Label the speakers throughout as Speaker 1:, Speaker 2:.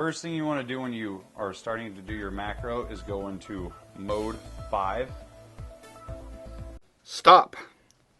Speaker 1: First thing you want to do when you are starting to do your macro is go into mode 5.
Speaker 2: Stop!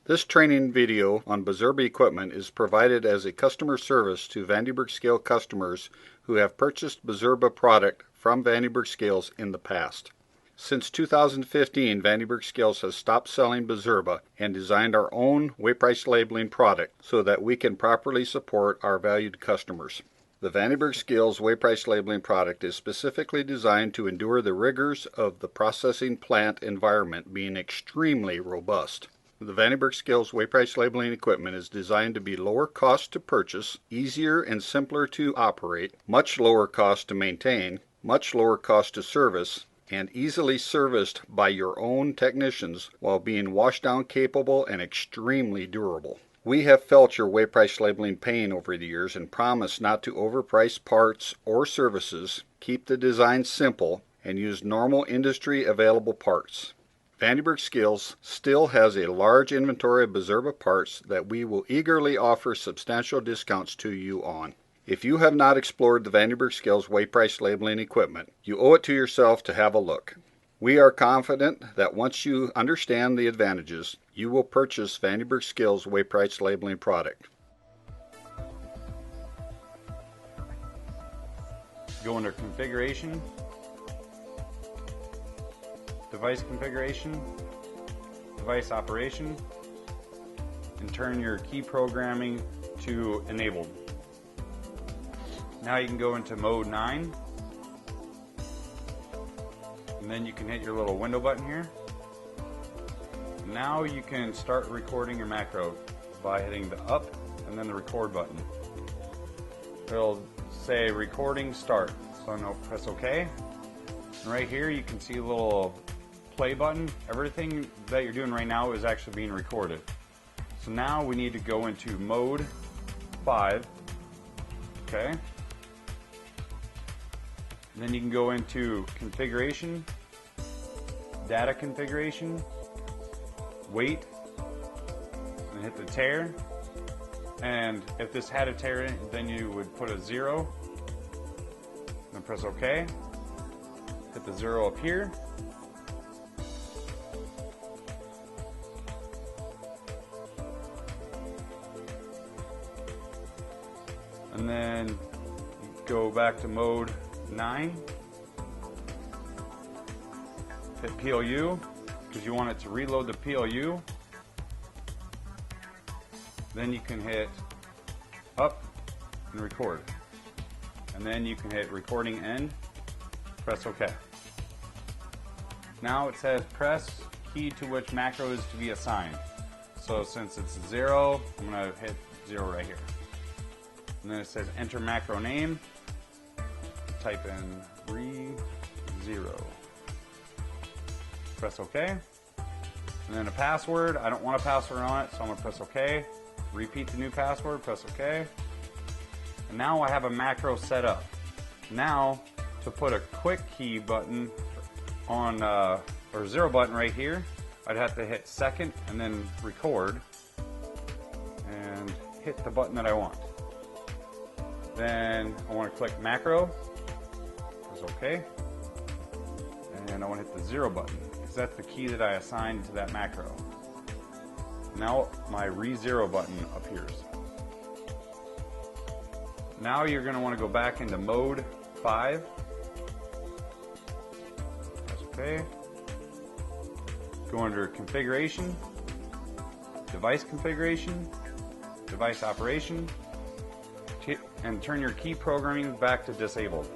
Speaker 2: This training video on Bizerba equipment is provided as a customer service to Vande scale customers who have purchased Bizerba product from Vande scales in the past. Since 2015, Vande scales has stopped selling Bizerba and designed our own weight price labeling product so that we can properly support our valued customers. The Vande scales weight price labeling product is specifically designed to endure the rigors of the processing plant environment, being extremely robust. The Vande scales weight price labeling equipment is designed to be lower cost to purchase, easier and simpler to operate, much lower cost to maintain, much lower cost to service, and easily serviced by your own technicians while being wash down capable and extremely durable. We have felt your weight price labeling pain over the years and promise not to overprice parts or services, keep the design simple, and use normal industry available parts. Vande Scales still has a large inventory of Bizerba parts that we will eagerly offer substantial discounts to you on. If you have not explored the Vande Scales weight price labeling equipment, you owe it to yourself to have a look. We are confident that once you understand the advantages, you will purchase Vande Scales weight price labeling product.
Speaker 1: Go under configuration, device configuration, device operation, and turn your key programming to enabled. Now you can go into mode 9, and then you can hit your little window button here. Now you can start recording your macro by hitting the up and then the record button. It'll say recording start, so now press OK. And right here you can see a little play button. Everything that you're doing right now is actually being recorded. So now we need to go into mode 5. Okay. And then you can go into configuration, data configuration, weight, and hit the tare. And if this had a tare in it, then you would put a 0, then press OK. Hit the 0 up here. And then go back to mode 9. Hit PLU because you want it to reload the PLU. Then you can hit up and record. And then you can hit recording end. Press OK. Now it says press key to which macro is to be assigned. So since it's 0, I'm going to hit 0 right here. And then it says enter macro name. Type in re0. Press OK. And then a password. I don't want a password on it, so I'm going to press OK. Repeat the new password. Press OK. And now I have a macro set up. Now to put a quick key button on or 0 button right here, I'd have to hit second and then record and hit the button that I want. Then I want to click macro. OK, and I want to hit the 0 button because that's the key that I assigned to that macro. Now my re0 button appears. Now you're going to want to go back into mode 5. Press OK. Go under configuration, device configuration, device operation, and turn your key programming back to disabled.